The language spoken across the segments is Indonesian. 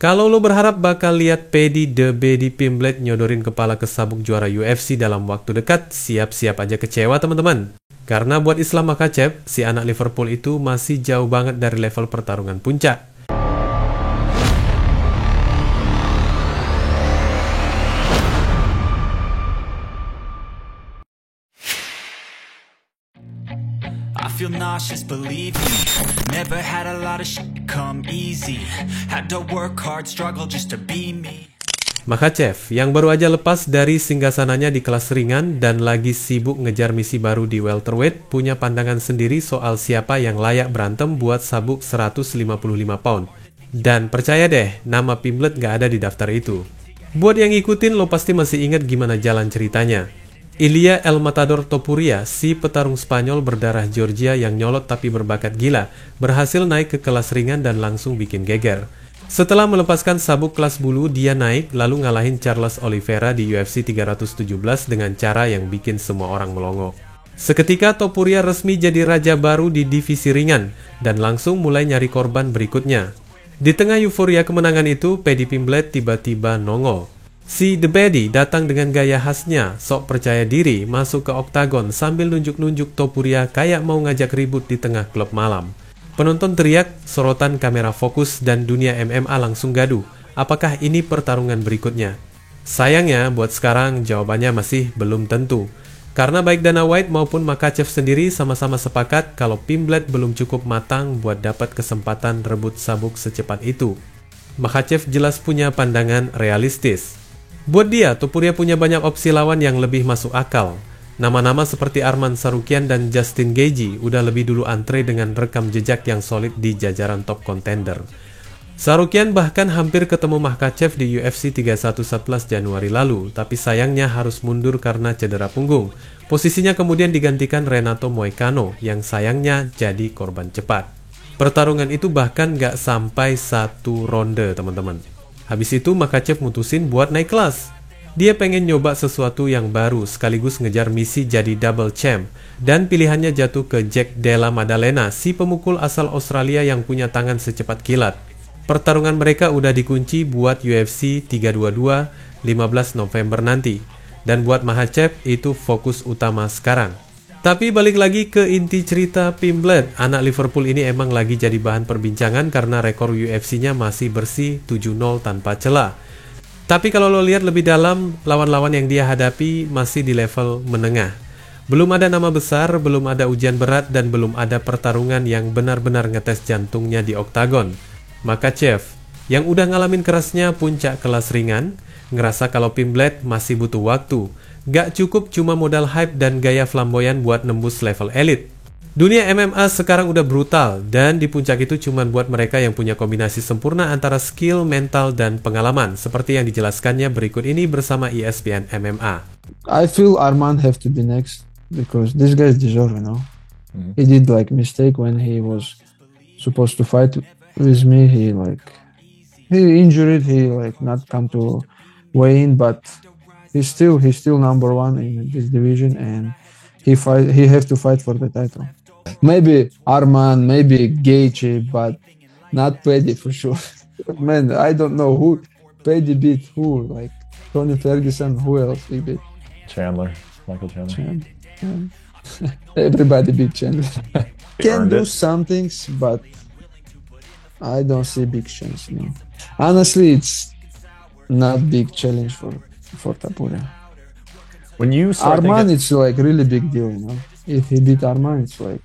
Kalau lo berharap bakal lihat Paddy The Baddy Pimblett nyodorin kepala ke sabuk juara UFC dalam waktu dekat, siap-siap aja kecewa teman-teman. Karena buat Islam Makhachev, si anak Liverpool itu masih jauh banget dari level pertarungan puncak. I feel nauseous, believe me. Never had a lot of shit come easy. Had to work hard, struggle just to be me. Makhachev yang baru aja lepas dari singgasananya di kelas ringan dan lagi sibuk ngejar misi baru di welterweight, punya pandangan sendiri soal siapa yang layak berantem buat sabuk 155 pound. Dan percaya deh, nama Pimblett gak ada di daftar itu. Buat yang ngikutin, lo pasti masih ingat gimana jalan ceritanya. Ilia El Matador Topuria, si petarung Spanyol berdarah Georgia yang nyolot tapi berbakat gila, berhasil naik ke kelas ringan dan langsung bikin geger. Setelah melepaskan sabuk kelas bulu, dia naik lalu ngalahin Charles Oliveira di UFC 317 dengan cara yang bikin semua orang melongo. Seketika Topuria resmi jadi raja baru di divisi ringan dan langsung mulai nyari korban berikutnya. Di tengah euforia kemenangan itu, Paddy Pimblett tiba-tiba nongol. Si The Baddy datang dengan gaya khasnya, sok percaya diri, masuk ke oktagon sambil nunjuk-nunjuk Topuria kayak mau ngajak ribut di tengah klub malam. Penonton teriak, sorotan kamera fokus, dan dunia MMA langsung gaduh. Apakah ini pertarungan berikutnya? Sayangnya, buat sekarang jawabannya masih belum tentu. Karena baik Dana White maupun Makhachev sendiri sama-sama sepakat kalau Pimblett belum cukup matang buat dapat kesempatan rebut sabuk secepat itu. Makhachev jelas punya pandangan realistis. Buat dia, Topuria punya banyak opsi lawan yang lebih masuk akal. Nama-nama seperti Arman Tsarukyan dan Justin Gaethje udah lebih dulu antre dengan rekam jejak yang solid di jajaran top contender. Tsarukyan bahkan hampir ketemu Makhachev di UFC 31 11 Januari lalu, tapi sayangnya harus mundur karena cedera punggung. Posisinya kemudian digantikan Renato Moicano yang sayangnya jadi korban cepat. Pertarungan itu bahkan gak sampai satu ronde teman-teman. Habis itu Makhachev mutusin buat naik kelas. Dia pengen nyoba sesuatu yang baru sekaligus ngejar misi jadi double champ. Dan pilihannya jatuh ke Jack Della Maddalena, si pemukul asal Australia yang punya tangan secepat kilat. Pertarungan mereka udah dikunci buat UFC 322 15 November nanti. Dan buat Makhachev itu fokus utama sekarang. Tapi balik lagi ke inti cerita Pimblett, anak Liverpool ini emang lagi jadi bahan perbincangan karena rekor UFC-nya masih bersih 7-0 tanpa celah. Tapi kalau lo lihat lebih dalam, lawan-lawan yang dia hadapi masih di level menengah. Belum ada nama besar, belum ada ujian berat, dan belum ada pertarungan yang benar-benar ngetes jantungnya di oktagon. Makhachev, yang udah ngalamin kerasnya puncak kelas ringan, ngerasa kalau Pimblett masih butuh waktu. Gak cukup cuma modal hype dan gaya flamboyan buat nembus level elit. Dunia MMA sekarang udah brutal, dan di puncak itu cuma buat mereka yang punya kombinasi sempurna antara skill, mental, dan pengalaman, seperti yang dijelaskannya berikut ini bersama ESPN MMA. I feel Arman have to be next because this guy deserve, you know. He did like mistake when he was supposed to fight with me. He injured, he like not come to weigh in, but he's still number one in this division, and he have to fight for the title. Maybe Arman, maybe Gaethje, but not Paddy for sure. Man, I don't know who Paddy beat who, like Tony Ferguson, who else he beat? Michael Chandler. Everybody beat Chandler. Can do it. some things, but I don't see big chance. No. Honestly, it's not big challenge for Topuria. When you start Arman, thinking, it's like really big deal, you know. If he beat Arman, it's like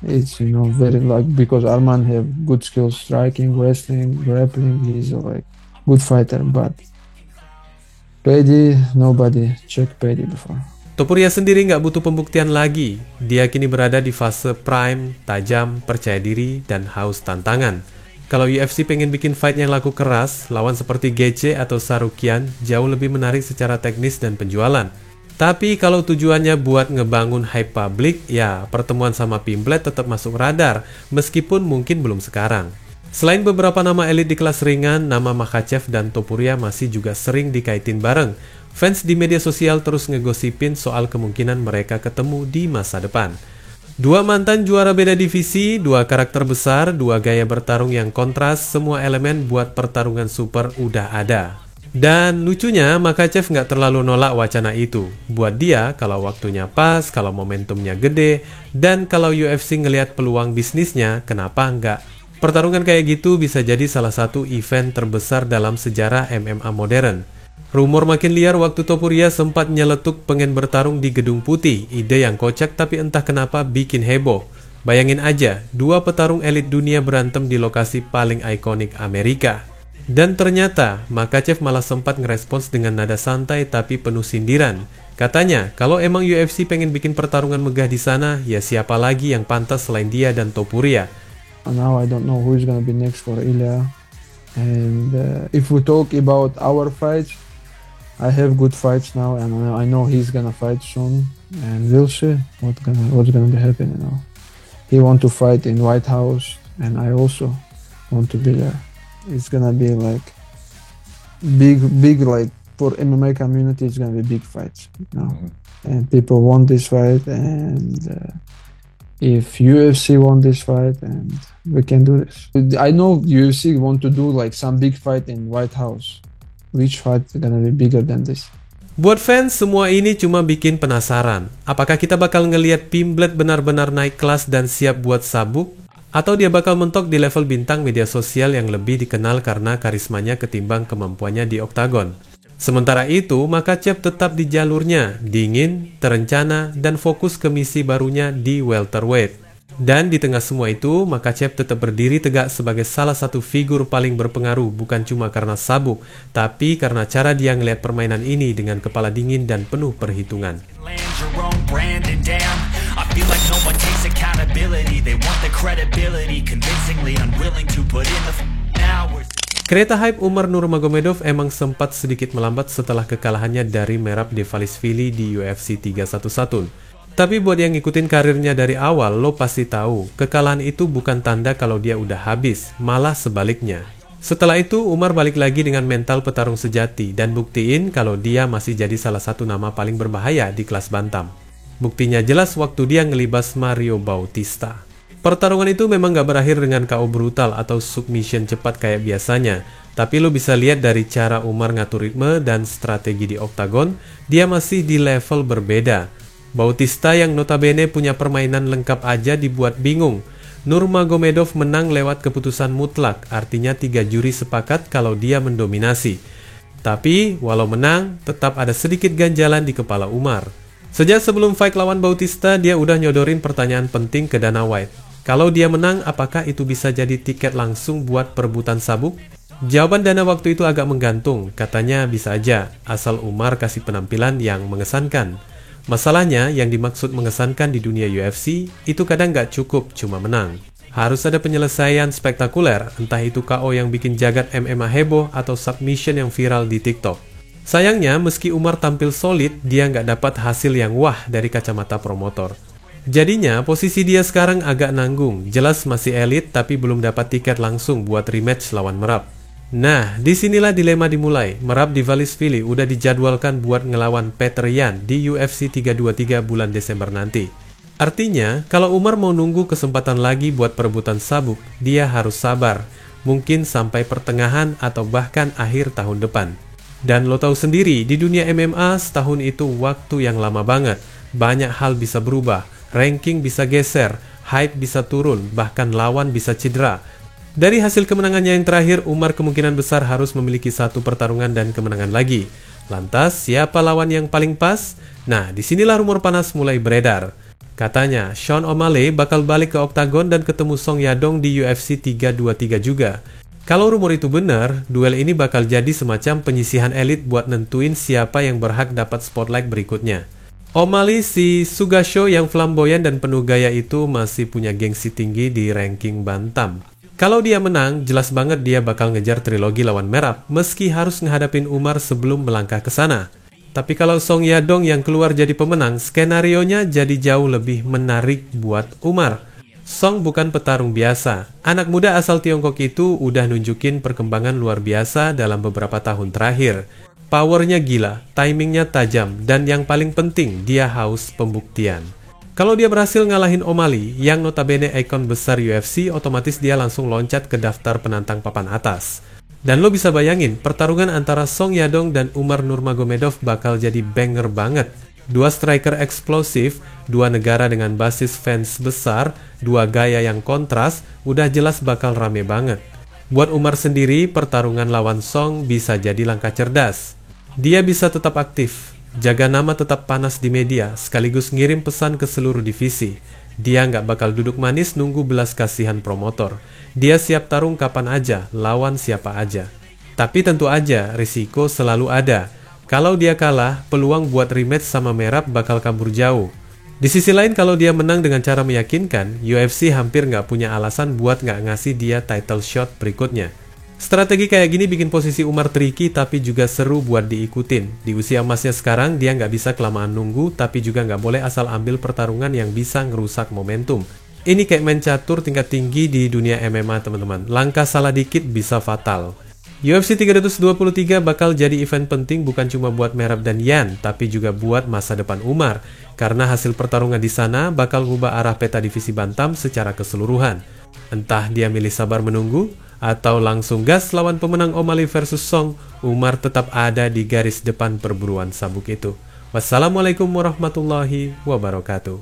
it's very like because Arman have good skills, striking, wrestling, grappling. He's like good fighter, but Paddy, nobody check Paddy before. Topuria sendiri nggak butuh pembuktian lagi. Dia kini berada di fase prime, tajam, percaya diri, dan haus tantangan. Kalau UFC pengen bikin fight yang laku keras, lawan seperti Gaethje atau Tsarukyan jauh lebih menarik secara teknis dan penjualan. Tapi kalau tujuannya buat ngebangun hype publik, ya pertemuan sama Pimblett tetap masuk radar, meskipun mungkin belum sekarang. Selain beberapa nama elit di kelas ringan, nama Makhachev dan Topuria masih juga sering dikaitin bareng. Fans di media sosial terus ngegosipin soal kemungkinan mereka ketemu di masa depan. Dua mantan juara beda divisi, dua karakter besar, dua gaya bertarung yang kontras, semua elemen buat pertarungan super udah ada. Dan lucunya, Makhachev nggak terlalu nolak wacana itu. Buat dia, kalau waktunya pas, kalau momentumnya gede, dan kalau UFC ngelihat peluang bisnisnya, kenapa nggak? Pertarungan kayak gitu bisa jadi salah satu event terbesar dalam sejarah MMA modern. Rumor makin liar waktu Topuria sempat nyeletuk pengen bertarung di Gedung Putih, ide yang kocak tapi entah kenapa bikin heboh. Bayangin aja, dua petarung elit dunia berantem di lokasi paling ikonik Amerika. Dan ternyata, Makhachev malah sempat ngerespons dengan nada santai tapi penuh sindiran. Katanya, kalau emang UFC pengen bikin pertarungan megah di sana, ya siapa lagi yang pantas selain dia dan Topuria. Now I don't know who is gonna be next for Ilya. And if we talk about our fights, I have good fights now, and I know he's gonna fight soon, and we'll see what's gonna be happening now. He want to fight in White House, and I also want to be there. It's gonna be like big like for MMA community. It's gonna be big fights now, and people want this fight, and if UFC want this fight, and we can do this. I know UFC want to do like some big fight in White House. Which fight is gonna be bigger than this? Buat fans, semua ini cuma bikin penasaran. Apakah kita bakal ngelihat Pimblet benar-benar naik kelas dan siap buat sabuk? Atau dia bakal mentok di level bintang media sosial yang lebih dikenal karena karismanya ketimbang kemampuannya di oktagon? Sementara itu, Makhachev tetap di jalurnya, dingin, terencana, dan fokus ke misi barunya di welterweight. Dan di tengah semua itu, Makhachev tetap berdiri tegak sebagai salah satu figur paling berpengaruh bukan cuma karena sabuk, tapi karena cara dia ngelihat permainan ini dengan kepala dingin dan penuh perhitungan. Kereta hype Umar Nurmagomedov emang sempat sedikit melambat setelah kekalahannya dari Merab Dvalishvili di UFC 311. Tapi buat yang ngikutin karirnya dari awal, lo pasti tahu, kekalahan itu bukan tanda kalau dia udah habis, malah sebaliknya. Setelah itu, Umar balik lagi dengan mental petarung sejati dan buktiin kalau dia masih jadi salah satu nama paling berbahaya di kelas bantam. Buktinya jelas waktu dia ngelibas Mario Bautista. Pertarungan itu memang gak berakhir dengan KO brutal atau submission cepat kayak biasanya, tapi lo bisa lihat dari cara Umar ngatur ritme dan strategi di oktagon, dia masih di level berbeda. Bautista yang notabene punya permainan lengkap aja dibuat bingung. Nurmagomedov menang lewat keputusan mutlak, artinya 3 juri sepakat kalau dia mendominasi. Tapi, walau menang, tetap ada sedikit ganjalan di kepala Umar. Sejak sebelum fight lawan Bautista, dia udah nyodorin pertanyaan penting ke Dana White. Kalau dia menang, apakah itu bisa jadi tiket langsung buat perebutan sabuk? Jawaban Dana waktu itu agak menggantung, katanya bisa aja, asal Umar kasih penampilan yang mengesankan. Masalahnya, yang dimaksud mengesankan di dunia UFC, itu kadang gak cukup cuma menang. Harus ada penyelesaian spektakuler, entah itu KO yang bikin jagat MMA heboh atau submission yang viral di TikTok. Sayangnya, meski Umar tampil solid, dia nggak dapat hasil yang wah dari kacamata promotor. Jadinya, posisi dia sekarang agak nanggung. Jelas masih elit, tapi belum dapat tiket langsung buat rematch lawan Merab. Nah, disinilah dilema dimulai. Merab Dvalishvili udah dijadwalkan buat ngelawan Petr Yan di UFC 323 bulan Desember nanti. Artinya, kalau Umar mau nunggu kesempatan lagi buat perebutan sabuk, dia harus sabar. Mungkin sampai pertengahan atau bahkan akhir tahun depan. Dan lo tahu sendiri, di dunia MMA setahun itu waktu yang lama banget. Banyak hal bisa berubah, ranking bisa geser, hype bisa turun, bahkan lawan bisa cedera. Dari hasil kemenangannya yang terakhir, Umar kemungkinan besar harus memiliki satu pertarungan dan kemenangan lagi. Lantas, siapa lawan yang paling pas? Nah, disinilah rumor panas mulai beredar. Katanya, Sean O'Malley bakal balik ke oktagon dan ketemu Song Yadong di UFC 323 juga. Kalau rumor itu benar, duel ini bakal jadi semacam penyisihan elit buat nentuin siapa yang berhak dapat spotlight berikutnya. O'Malley, si Sugasho yang flamboyan dan penuh gaya itu masih punya gengsi tinggi di ranking bantam. Kalau dia menang, jelas banget dia bakal ngejar trilogi lawan Merab, meski harus ngehadapin Umar sebelum melangkah ke sana. Tapi kalau Song Yadong yang keluar jadi pemenang, skenarionya jadi jauh lebih menarik buat Umar. Song bukan petarung biasa. Anak muda asal Tiongkok itu udah nunjukin perkembangan luar biasa dalam beberapa tahun terakhir. Powernya gila, timingnya tajam, dan yang paling penting, dia haus pembuktian. Kalau dia berhasil ngalahin O'Malley, yang notabene ikon besar UFC, otomatis dia langsung loncat ke daftar penantang papan atas. Dan lo bisa bayangin, pertarungan antara Song Yadong dan Umar Nurmagomedov bakal jadi banger banget. Dua striker eksplosif, dua negara dengan basis fans besar, dua gaya yang kontras, udah jelas bakal rame banget. Buat Umar sendiri, pertarungan lawan Song bisa jadi langkah cerdas. Dia bisa tetap aktif, jaga nama tetap panas di media, sekaligus ngirim pesan ke seluruh divisi. Dia nggak bakal duduk manis nunggu belas kasihan promotor. Dia siap tarung kapan aja, lawan siapa aja. Tapi tentu aja, risiko selalu ada. Kalau dia kalah, peluang buat rematch sama Merab bakal kabur jauh. Di sisi lain, kalau dia menang dengan cara meyakinkan, UFC hampir nggak punya alasan buat nggak ngasih dia title shot berikutnya. Strategi kayak gini bikin posisi Umar tricky tapi juga seru buat diikutin. Di usia emasnya sekarang, dia nggak bisa kelamaan nunggu, tapi juga nggak boleh asal ambil pertarungan yang bisa ngerusak momentum. Ini kayak main catur tingkat tinggi di dunia MMA, teman-teman. Langkah salah dikit bisa fatal. UFC 323 bakal jadi event penting bukan cuma buat Merab dan Yan, tapi juga buat masa depan Umar. Karena hasil pertarungan di sana bakal ngubah arah peta divisi bantam secara keseluruhan. Entah dia milih sabar menunggu, atau langsung gas lawan pemenang O'Malley versus Song, Umar tetap ada di garis depan perburuan sabuk itu. Wassalamualaikum warahmatullahi wabarakatuh.